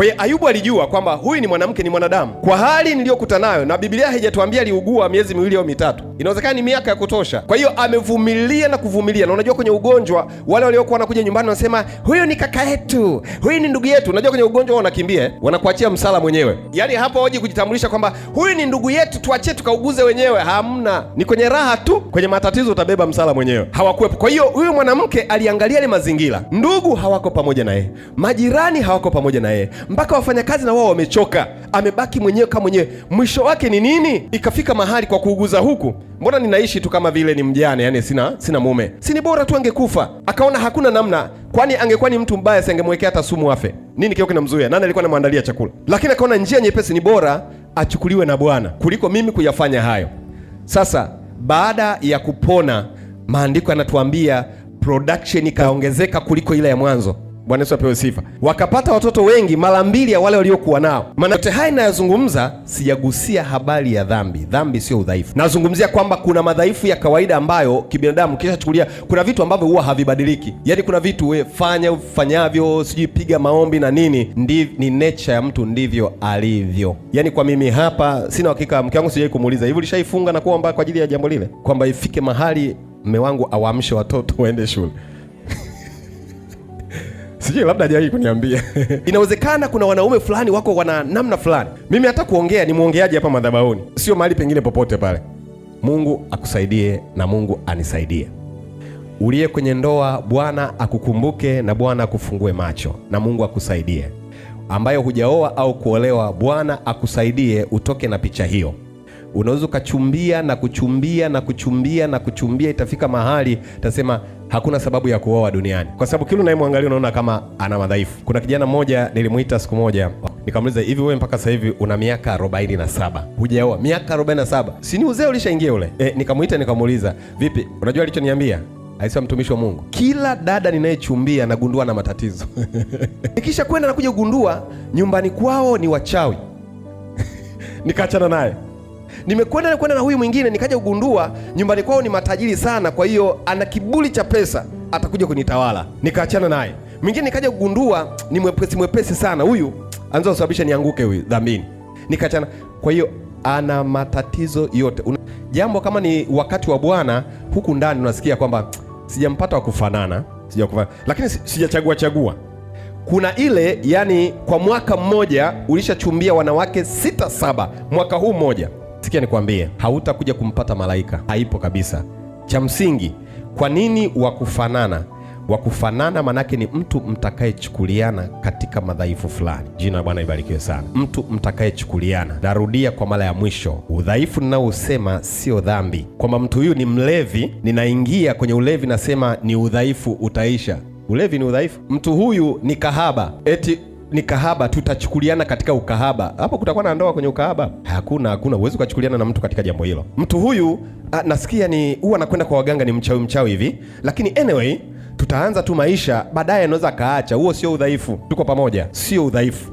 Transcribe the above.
Kwa hiyo Ayubu alijua kwamba huyu ni mwanamke, ni mwanadamu. Kwa hali niliyokuta nayo, na Biblia haijatuambia aliugua miezi 2 au 3, inawezekana ni miaka ya kutosha. Kwa hiyo amevumilia na kuvumilia. Na unajua kwenye ugonjwa, wale waliokuwa wanakuja nyumbani wanasema huyu ni kaka yetu, huyu ni ndugu yetu. Unajua kwenye ugonjwa wanakimbia, wanakuachia msala mwenyewe. Yaani hapo hoji kujitambulisha kwamba huyu ni ndugu yetu, tuachie tukauguze wenyewe. Hamna, ni kwenye raha tu, kwenye matatizo utabeba msala mwenyewe. Hawakuwepo. Kwa hiyo huyu mwanamke aliangalia ile mazingira. Ndugu hawako pamoja na yeye, majirani hawako pamoja na yeye, mpaka wafanyakazi na wao wamechoka, amebaki mwenyewe kama mwenyewe. Mwisho wake ni nini? Ikafika mahali kwa kuuguza huku, mbona ninaishi tu kama vile ni mjane, yani sina mume, si ni bora tu angekufa. Akaona hakuna namna, kwani angekuwa ni mtu mbaya singemwekea hata sumu afe. Nini kile kinamzuia? Nani alikuwa anamwandalia chakula? Lakini akaona njia nyepesi, ni bora achukuliwe na Bwana kuliko mimi kuyafanya hayo. Sasa baada ya kupona, maandiko yanatuambia production ikaongezeka kuliko ile ya mwanzo. Bwana Yesu apewe sifa. Wakapata watoto wengi, mara 2 ya wale waliokuwa nao. Maana yote haya ninayozungumza, sijagusia habari ya dhambi. Dhambi sio udhaifu. Nazungumzia kwamba kuna madhaifu ya kawaida ambayo kibinadamu kisha chukulia, kuna vitu ambavyo huwa havibadiliki. Yaani kuna vitu we fanyavyo, sijui piga maombi na nini, ni nature ya mtu, ndivyo alivyo. Yaani kwa mimi hapa sina hakika, mke wangu sijai kumuuliza hivi ulishaifunga na kuomba kwa ajili ya jambo lile, kwamba ifike mahali mume wangu awaamshe watoto waende shule. Sijui, labda hajawahi kuniambia. Inawezekana kuna wanaume fulani wako wana namna fulani. Mimi hata kuongea ni muongeaji hapa madhabahuni, sio mahali pengine popote pale. Mungu akusaidie na Mungu anisaidie. Uliye kwenye ndoa, Bwana akukumbuke na Bwana akufungue macho na Mungu akusaidie. Ambayo hujaoa au kuolewa, Bwana akusaidie utoke na picha hiyo. Unaweza ukachumbia na kuchumbia na kuchumbia na kuchumbia, itafika mahali tasema hakuna sababu ya kuoa duniani, kwa sababu kila unayemwangalia unaona kama ana madhaifu. Kuna kijana mmoja nilimuita siku moja, nikamuuliza, hivi wewe mpaka sasa hivi una miaka 47 hujaoa? Miaka 47, si ni uzee ulishaingia ule? Nikamuita nikamuuliza, vipi? Unajua alichoniambia? Aisema, mtumishi wa Mungu, kila dada ninayechumbia nagundua na matatizo. Nikisha kwenda na kuja kugundua nyumbani kwao ni wachawi. Nikaachana naye. Nimekwenda na huyu mwingine, nikaja kugundua nyumbani kwao ni matajiri sana, kwa hiyo ana kiburi cha pesa, atakuja kunitawala. Nikaachana naye. Mwingine nikaja kugundua ni mwepesi sana, huyu anza kusababisha nianguke huyu dhambini. Nikaachana. Kwa hiyo ana matatizo yote. Jambo kama ni wakati wa Bwana, huku ndani unasikia kwamba sijampata wa kufanana, lakini sijachagua. Kuna ile, yani kwa mwaka mmoja ulishachumbia wanawake 6-7, mwaka huu mmoja. Sikia nikwambie, hautakuja kumpata malaika, haipo kabisa. Cha msingi, kwa nini wakufanana? Wakufanana manake ni mtu mtakayechukuliana katika madhaifu fulani. Jina la Bwana ibarikiwe sana. Mtu mtakayechukuliana. Narudia kwa mara ya mwisho, udhaifu ninaousema sio dhambi. Kwamba mtu huyu ni mlevi, ninaingia kwenye ulevi nasema ni udhaifu, utaisha. Ulevi ni udhaifu. Mtu huyu ni kahaba, eti ni kahaba, tutachukuliana katika ukahaba. Hapo kutakuwa na ndoa kwenye ukahaba? Hakuna. Huwezi kuchukuliana na mtu katika jambo hilo. Mtu huyu nasikia ni huwa anakwenda kwa waganga, ni mchawi hivi, lakini anyway tutaanza tu maisha, baadaye anaweza kaacha. Huo sio udhaifu. Tuko pamoja? Sio udhaifu.